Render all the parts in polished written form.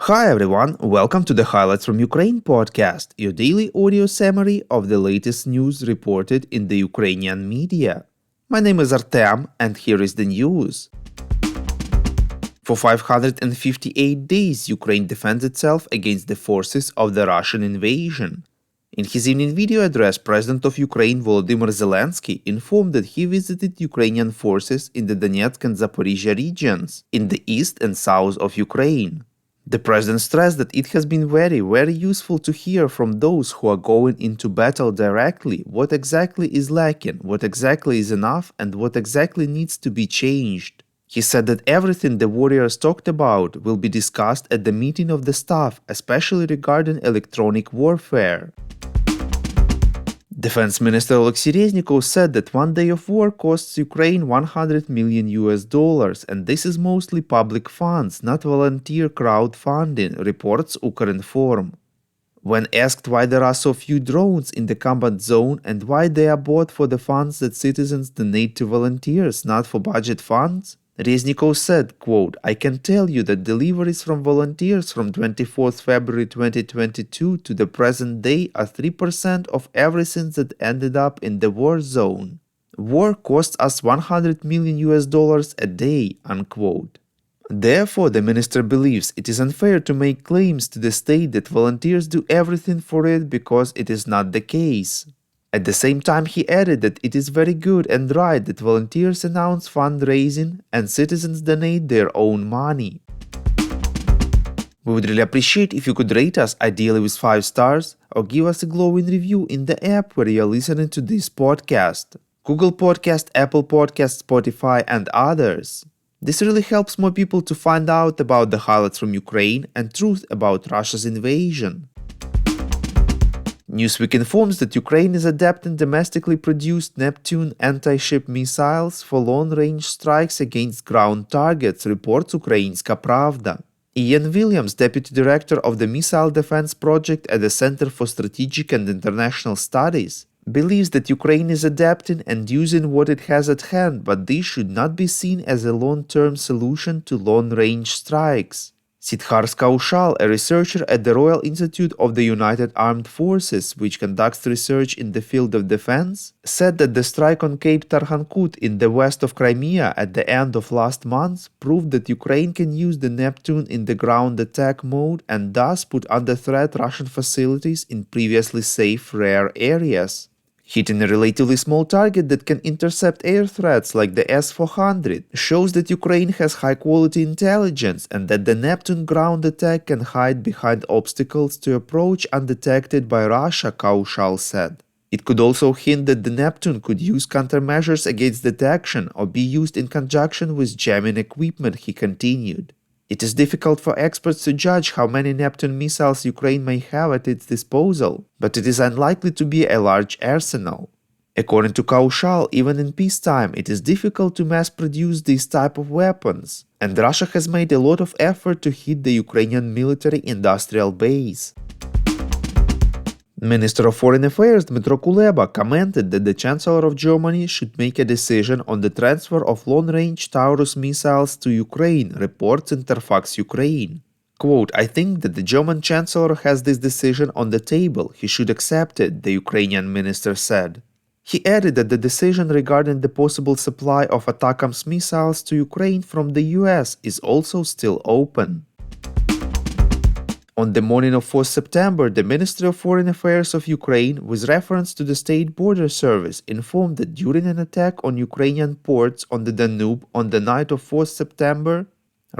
Hi everyone, welcome to the Highlights from Ukraine podcast, your daily audio summary of the latest news reported in the Ukrainian media. My name is Artem, and here is the news. For 558 days, Ukraine defends itself against the forces of the Russian invasion. In his evening video address, President of Ukraine Volodymyr Zelensky informed that he visited Ukrainian forces in the Donetsk and Zaporizhia regions, in the east and south of Ukraine. The president stressed that it has been very useful to hear from those who are going into battle directly what exactly is lacking, what exactly is enough, and what exactly needs to be changed. He said that everything the warriors talked about will be discussed at the meeting of the staff, especially regarding electronic warfare. Defense Minister Alexei Reznikov said that one day of war costs Ukraine $100 million, and this is mostly public funds, not volunteer crowdfunding, reports Ukrinform. When asked why there are so few drones in the combat zone and why they are bought for the funds that citizens donate to volunteers, not for budget funds, Reznikov said, quote, "I can tell you that deliveries from volunteers from 24th February 2022 to the present day are 3% of everything that ended up in the war zone. War costs us $100 million a day," unquote. Therefore, the minister believes it is unfair to make claims to the state that volunteers do everything for it because it is not the case. At the same time, he added that it is very good and right that volunteers announce fundraising and citizens donate their own money. We would really appreciate if you could rate us, ideally with 5 stars, or give us a glowing review in the app where you are listening to this podcast. Google Podcast, Apple Podcast, Spotify, and others. This really helps more people to find out about the highlights from Ukraine and truth about Russia's invasion. Newsweek informs that Ukraine is adapting domestically produced Neptune anti-ship missiles for long-range strikes against ground targets, reports Ukrainska Pravda. Ian Williams, deputy director of the Missile Defense Project at the Center for Strategic and International Studies, believes that Ukraine is adapting and using what it has at hand, but this should not be seen as a long-term solution to long-range strikes. Siddharth Kaushal, a researcher at the Royal Institute of the United Armed Forces, which conducts research in the field of defense, said that the strike on Cape Tarhankut in the west of Crimea at the end of last month proved that Ukraine can use the Neptune in the ground attack mode and thus put under threat Russian facilities in previously safe rare areas. Hitting a relatively small target that can intercept air threats like the S-400 shows that Ukraine has high-quality intelligence and that the Neptune ground attack can hide behind obstacles to approach undetected by Russia, Kaushal said. It could also hint that the Neptune could use countermeasures against detection or be used in conjunction with jamming equipment, he continued. It is difficult for experts to judge how many Neptune missiles Ukraine may have at its disposal, but it is unlikely to be a large arsenal. According to Kaushal, even in peacetime, it is difficult to mass-produce these type of weapons, and Russia has made a lot of effort to hit the Ukrainian military-industrial base. Minister of Foreign Affairs Dmytro Kuleba commented that the Chancellor of Germany should make a decision on the transfer of long-range Taurus missiles to Ukraine, reports Interfax Ukraine. Quote, "I think that the German Chancellor has this decision on the table. He should accept it," the Ukrainian minister said. He added that the decision regarding the possible supply of ATACMS missiles to Ukraine from the US is also still open. On the morning of 4th September, the Ministry of Foreign Affairs of Ukraine, with reference to the State Border Service, informed that during an attack on Ukrainian ports on the Danube on the night of 4th September,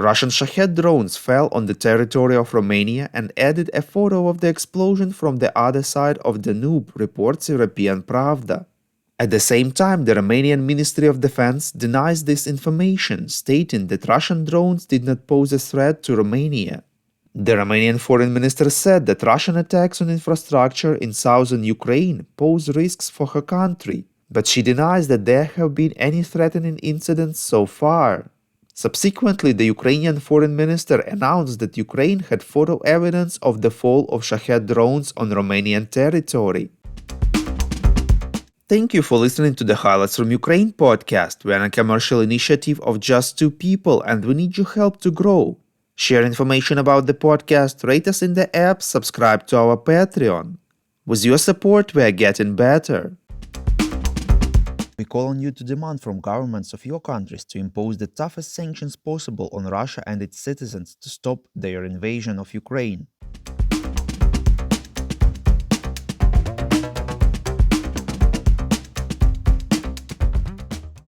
Russian Shahed drones fell on the territory of Romania and added a photo of the explosion from the other side of Danube, reports European Pravda. At the same time, the Romanian Ministry of Defense denies this information, stating that Russian drones did not pose a threat to Romania. The Romanian foreign minister said that Russian attacks on infrastructure in southern Ukraine pose risks for her country, but she denies that there have been any threatening incidents so far. Subsequently, the Ukrainian foreign minister announced that Ukraine had photo evidence of the fall of Shahed drones on Romanian territory. Thank you for listening to the Highlights from Ukraine podcast. We are a commercial initiative of just 2 people and we need your help to grow. Share information about the podcast, rate us in the app, subscribe to our Patreon. With your support, we are getting better. We call on you to demand from governments of your countries to impose the toughest sanctions possible on Russia and its citizens to stop their invasion of Ukraine.